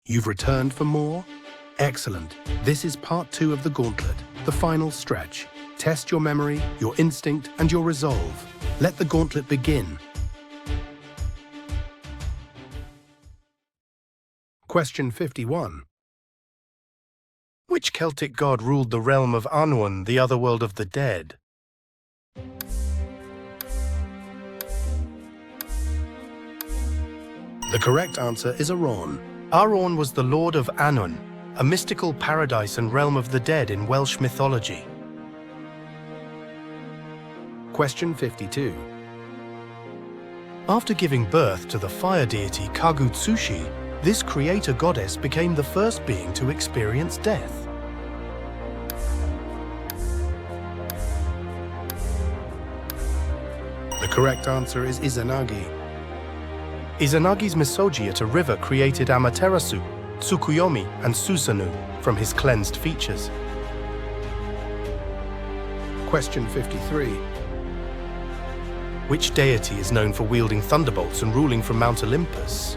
You've returned for more? Excellent. This is part 2 of the Gauntlet, the final stretch. Test your memory, your instinct, and your resolve. Let the Gauntlet begin. Question 51. Which Celtic god ruled the realm of Annwn, the otherworld of the dead? The correct answer is Arawn. Arawn was the lord of Annwn, a mystical paradise and realm of the dead in Welsh mythology. Question 52. After giving birth to the fire deity Quiztopia, this creator goddess became the first being to experience death. The correct answer is Izanagi. Izanagi's Mythology at a river created Amaterasu, Tsukuyomi, and Susanoo from his cleansed features. Question 53. Which deity is known for wielding thunderbolts and ruling from Mount Olympus?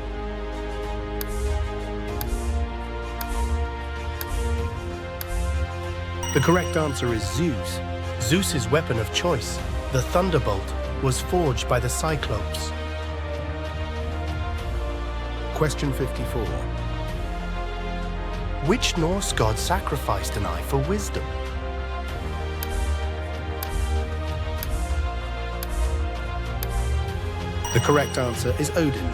The correct answer is Zeus. Zeus's weapon of choice, the thunderbolt, was forged by the Cyclopes. Question 54. Which Norse god sacrificed an eye for wisdom? The correct answer is Odin.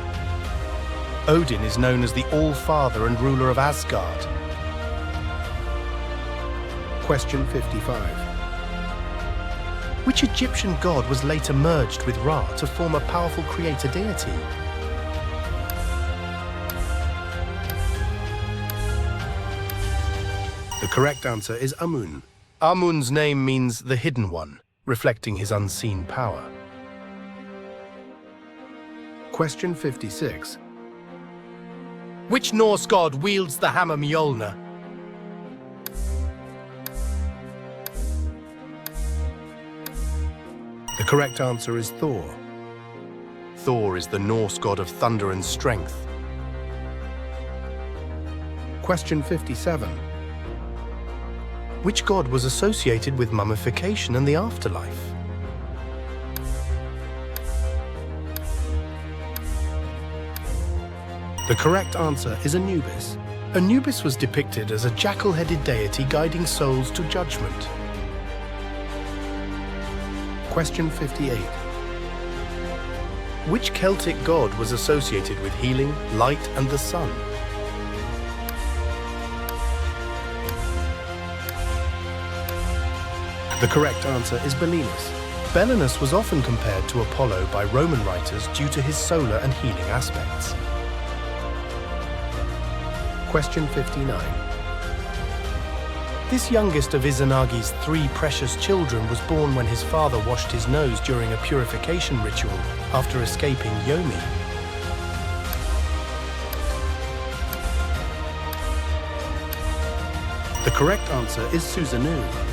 Odin is known as the All-Father and ruler of Asgard. Question 55. Which Egyptian god was later merged with Ra to form a powerful creator deity? The correct answer is Amun. Amun's name means the Hidden One, reflecting his unseen power. Question 56. Which Norse god wields the hammer Mjolnir? The correct answer is Thor. Thor is the Norse god of thunder and strength. Question 57. Which god was associated with mummification and the afterlife? The correct answer is Anubis. Anubis was depicted as a jackal-headed deity guiding souls to judgment. Question 58. Which Celtic god was associated with healing, light, and the sun? The correct answer is Belinus. Belinus was often compared to Apollo by Roman writers due to his solar and healing aspects. Question 59. This youngest of Izanagi's 3 precious children was born when his father washed his nose during a purification ritual after escaping Yomi. The correct answer is Susanoo.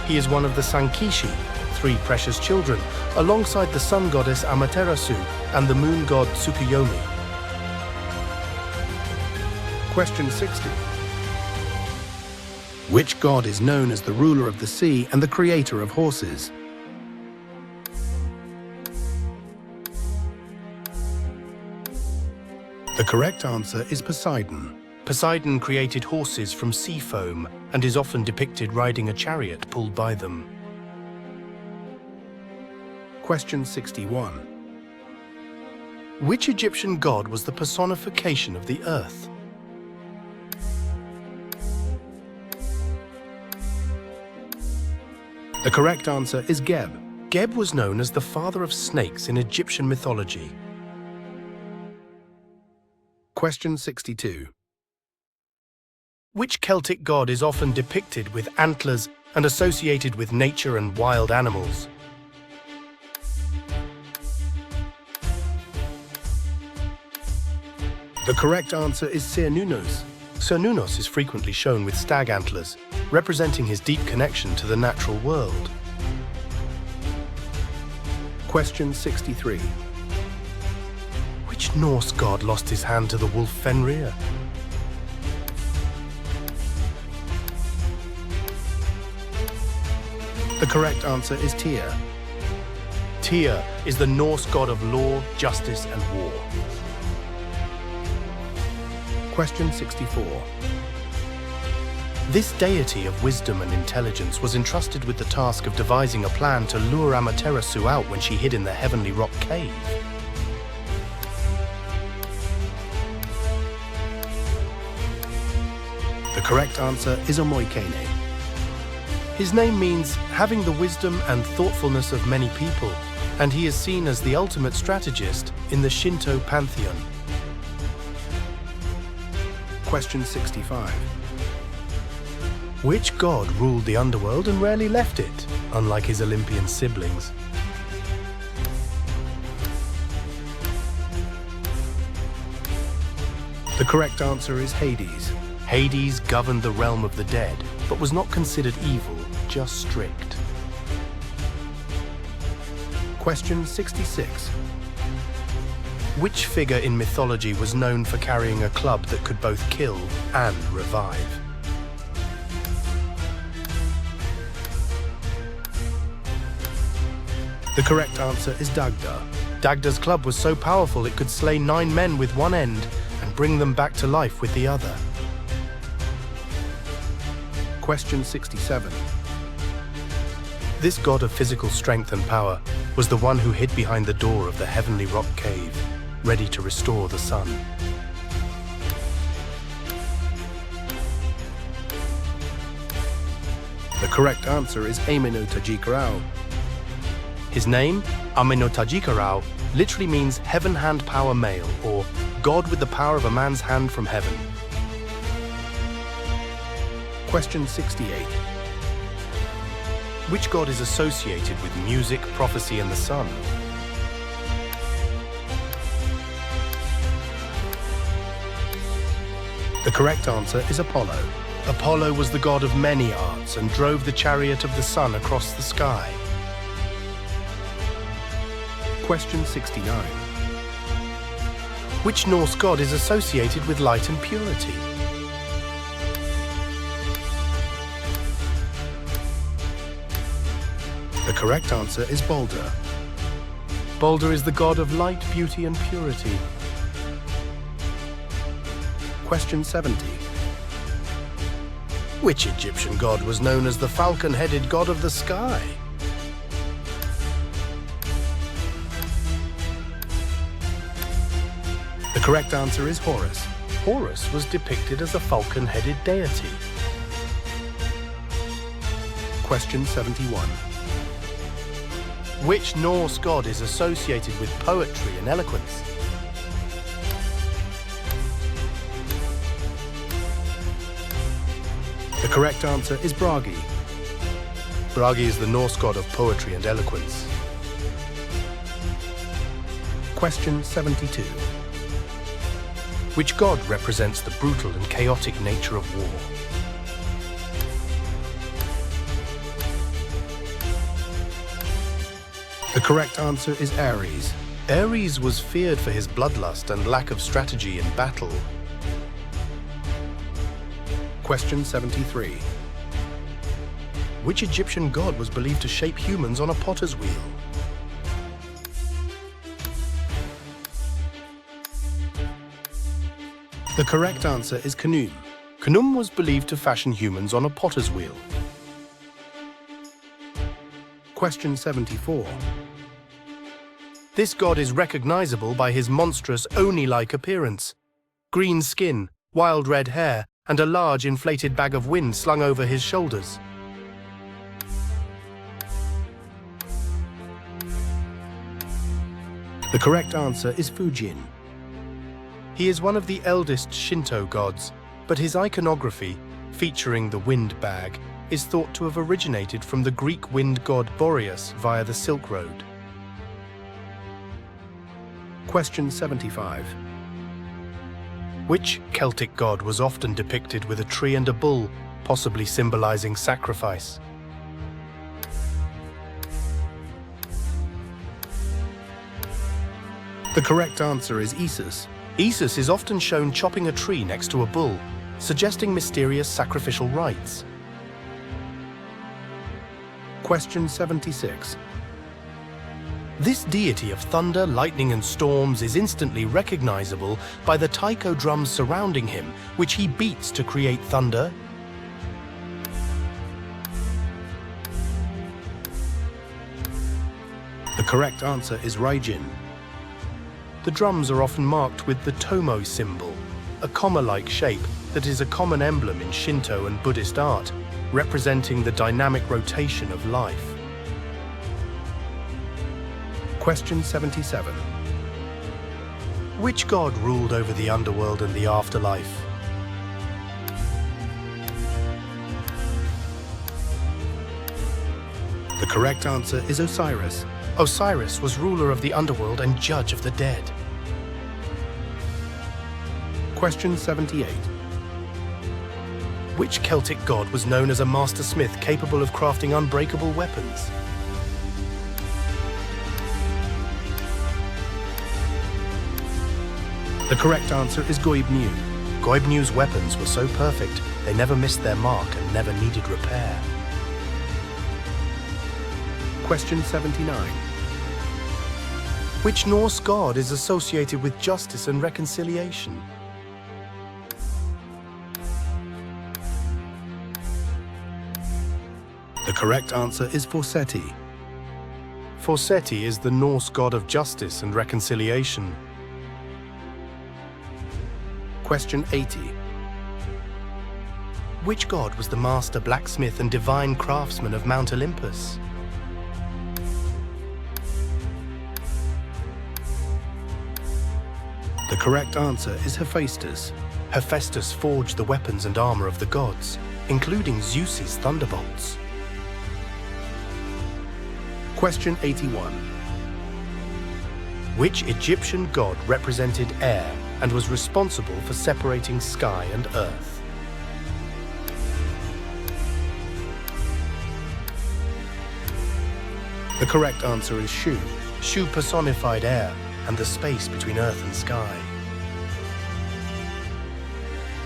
He is one of the Sankishi, 3 precious children, alongside the sun goddess Amaterasu and the moon god Tsukuyomi. Question 60. Which god is known as the ruler of the sea and the creator of horses? The correct answer is Poseidon. Poseidon created horses from sea foam and is often depicted riding a chariot pulled by them. Question 61. Which Egyptian god was the personification of the earth? The correct answer is Geb. Geb was known as the father of snakes in Egyptian mythology. Question 62. Which Celtic god is often depicted with antlers and associated with nature and wild animals? The correct answer is Cernunnos. Cernunnos is frequently shown with stag antlers, representing his deep connection to the natural world. Question 63. Which Norse god lost his hand to the wolf Fenrir? The correct answer is Tyr. Tyr is the Norse god of law, justice, and war. Question 64. This deity of wisdom and intelligence was entrusted with the task of devising a plan to lure Amaterasu out when she hid in the heavenly rock cave. The correct answer is Omoikene. His name means having the wisdom and thoughtfulness of many people, and he is seen as the ultimate strategist in the Shinto pantheon. Question 65. Which god ruled the underworld and rarely left it, unlike his Olympian siblings? The correct answer is Hades. Hades governed the realm of the dead, but was not considered evil, just strict. Question 66. Which figure in mythology was known for carrying a club that could both kill and revive? The correct answer is Dagda. Dagda's club was so powerful it could slay 9 men with one end and bring them back to life with the other. Question 67. This god of physical strength and power was the one who hid behind the door of the heavenly rock cave, ready to restore the sun. The correct answer is Amenotajikarau. His name, Amenotajikarau, literally means heaven hand power male, or God with the power of a man's hand from heaven. Question 68. Which god is associated with music, prophecy, and the sun? The correct answer is Apollo. Apollo was the god of many arts and drove the chariot of the sun across the sky. Question 69. Which Norse god is associated with light and purity? The correct answer is Balder. Balder is the god of light, beauty, and purity. Question 70. Which Egyptian god was known as the falcon-headed god of the sky? The correct answer is Horus. Horus was depicted as a falcon-headed deity. Question 71. Which Norse god is associated with poetry and eloquence? The correct answer is Bragi. Bragi is the Norse god of poetry and eloquence. Question 72. Which god represents the brutal and chaotic nature of war? The correct answer is Ares. Ares was feared for his bloodlust and lack of strategy in battle. Question 73. Which Egyptian god was believed to shape humans on a potter's wheel? The correct answer is Khnum. Khnum was believed to fashion humans on a potter's wheel. Question 74. This god is recognizable by his monstrous Oni-like appearance. Green skin, wild red hair, and a large inflated bag of wind slung over his shoulders. The correct answer is Fujin. He is one of the eldest Shinto gods, but his iconography, featuring the wind bag, is thought to have originated from the Greek wind god Boreas via the Silk Road. Question 75. Which Celtic god was often depicted with a tree and a bull, possibly symbolizing sacrifice? The correct answer is Isis. Isis is often shown chopping a tree next to a bull, suggesting mysterious sacrificial rites. Question 76. This deity of thunder, lightning and storms is instantly recognizable by the taiko drums surrounding him, which he beats to create thunder. The correct answer is Raijin. The drums are often marked with the tomo symbol, a comma-like shape that is a common emblem in Shinto and Buddhist art, representing the dynamic rotation of life. Question 77. Which god ruled over the underworld and the afterlife? The correct answer is Osiris. Osiris was ruler of the underworld and judge of the dead. Question 78. Which Celtic god was known as a master smith capable of crafting unbreakable weapons? The correct answer is Goibniu. Goibniu's weapons were so perfect, they never missed their mark and never needed repair. Question 79. Which Norse god is associated with justice and reconciliation? The correct answer is Forseti. Forseti is the Norse god of justice and reconciliation. Question 80. Which god was the master blacksmith and divine craftsman of Mount Olympus? The correct answer is Hephaestus. Hephaestus forged the weapons and armor of the gods, including Zeus's thunderbolts. Question 81. Which Egyptian god represented air and was responsible for separating sky and earth? The correct answer is Shu. Shu personified air and the space between earth and sky.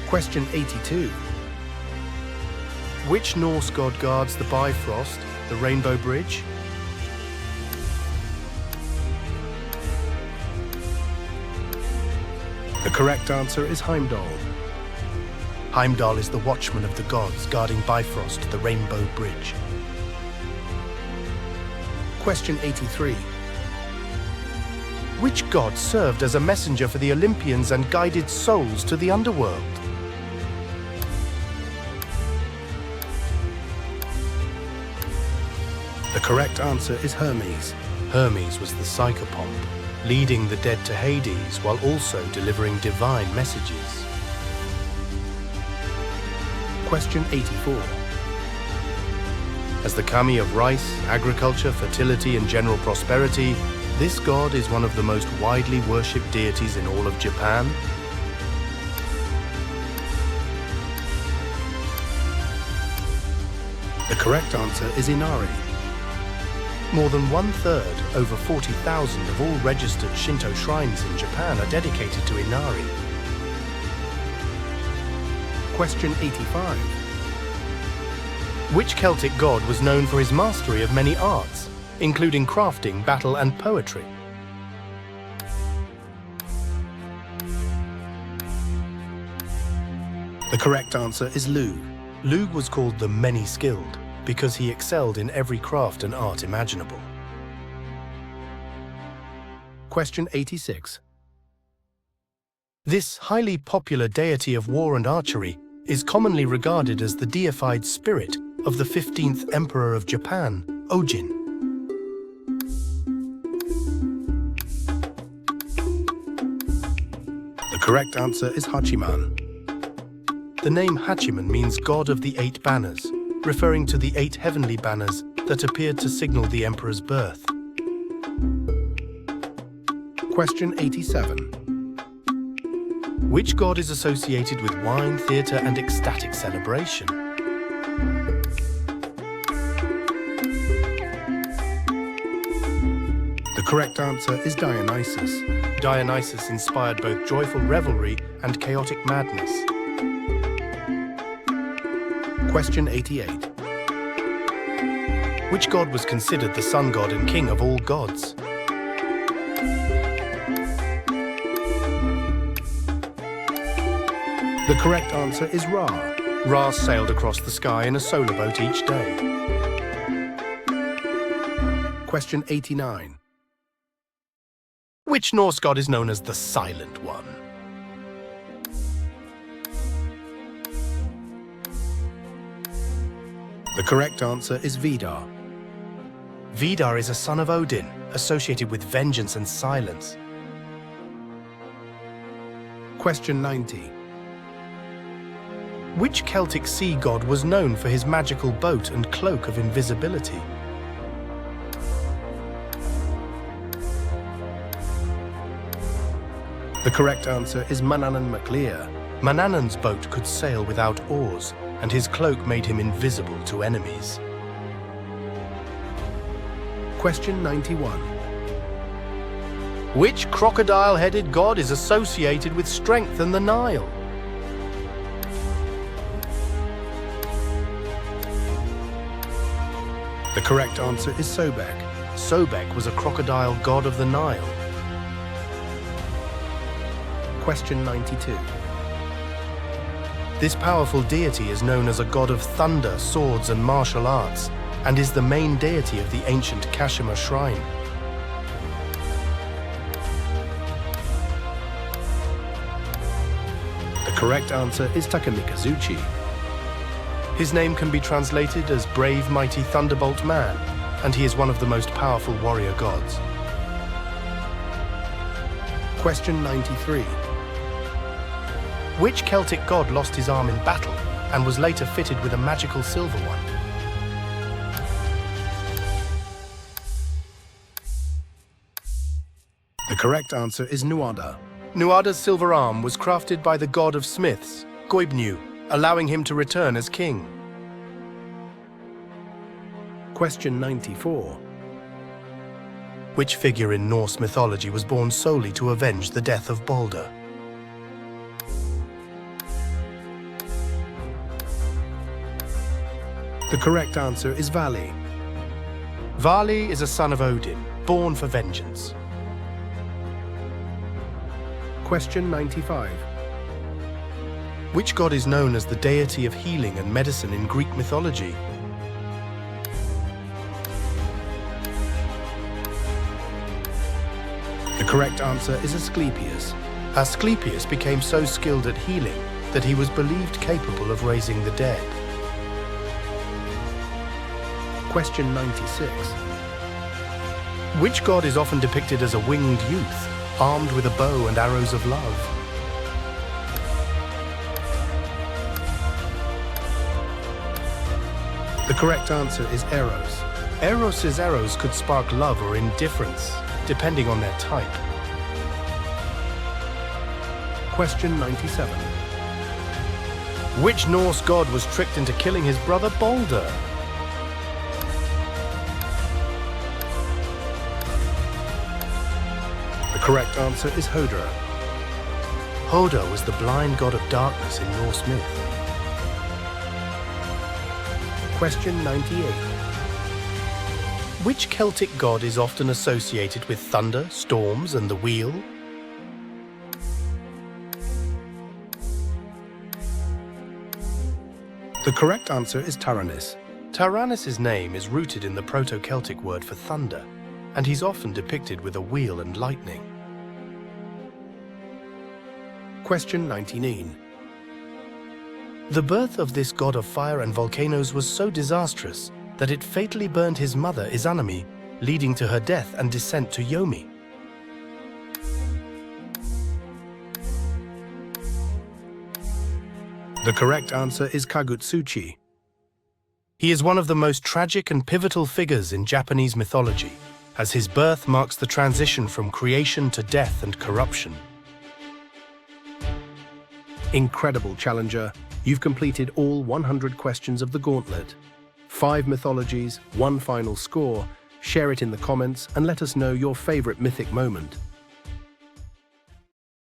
Question 82. Which Norse god guards the Bifrost, the Rainbow Bridge? The correct answer is Heimdall. Heimdall is the watchman of the gods guarding Bifrost, the Rainbow Bridge. Question 83. Which god served as a messenger for the Olympians and guided souls to the underworld? The correct answer is Hermes. Hermes was the psychopomp, leading the dead to Hades while also delivering divine messages. Question 84. As the kami of rice, agriculture, fertility and general prosperity, this god is one of the most widely worshipped deities in all of Japan. The correct answer is Inari. More than 1/3, over 40,000 of all registered Shinto shrines in Japan are dedicated to Inari. Question 85. Which Celtic god was known for his mastery of many arts, including crafting, battle and poetry? The correct answer is Lugh. Lugh was called the Many-Skilled because he excelled in every craft and art imaginable. Question 86. This highly popular deity of war and archery is commonly regarded as the deified spirit of the 15th Emperor of Japan, Ojin. The correct answer is Hachiman. The name Hachiman means God of the 8 banners, referring to the 8 heavenly banners that appeared to signal the emperor's birth. Question 87. Which god is associated with wine, theatre and ecstatic celebration? The correct answer is Dionysus. Dionysus inspired both joyful revelry and chaotic madness. Question 88. Which god was considered the sun god and king of all gods? The correct answer is Ra. Ra sailed across the sky in a solar boat each day. Question 89. Which Norse god is known as the Silent One? The correct answer is Vidar. Vidar is a son of Odin, associated with vengeance and silence. Question 90. Which Celtic sea god was known for his magical boat and cloak of invisibility? The correct answer is Manannan MacLear. Manannan's boat could sail without oars, and his cloak made him invisible to enemies. Question 91. Which crocodile-headed god is associated with strength and the Nile? The correct answer is Sobek. Sobek was a crocodile god of the Nile. Question 92. This powerful deity is known as a god of thunder, swords, and martial arts, and is the main deity of the ancient Kashima shrine. The correct answer is Takamikazuchi. His name can be translated as Brave Mighty Thunderbolt Man, and he is one of the most powerful warrior gods. Question 93. Which Celtic god lost his arm in battle and was later fitted with a magical silver one? The correct answer is Nuada. Nuada's silver arm was crafted by the god of smiths, Goibnu, allowing him to return as king. Question 94. Which figure in Norse mythology was born solely to avenge the death of Balder? The correct answer is Vali. Vali is a son of Odin, born for vengeance. Question 95. Which god is known as the deity of healing and medicine in Greek mythology? The correct answer is Asclepius. Asclepius became so skilled at healing that he was believed capable of raising the dead. Question 96. Which god is often depicted as a winged youth, armed with a bow and arrows of love? The correct answer is Eros. Eros's arrows could spark love or indifference, depending on their type. Question 97. Which Norse god was tricked into killing his brother Balder? The correct answer is Hodra. Hodra was the blind god of darkness in Norse myth. Question 98. Which Celtic god is often associated with thunder, storms, and the wheel? The correct answer is Taranis. Taranis' name is rooted in the Proto-Celtic word for thunder, and he's often depicted with a wheel and lightning. Question 99. The birth of this god of fire and volcanoes was so disastrous that it fatally burned his mother Izanami, leading to her death and descent to Yomi. The correct answer is Kagutsuchi. He is one of the most tragic and pivotal figures in Japanese mythology, as his birth marks the transition from creation to death and corruption. Incredible challenger, you've completed all 100 questions of the Gauntlet. 5 mythologies, 1 final score. Share it in the comments and let us know your favorite mythic moment.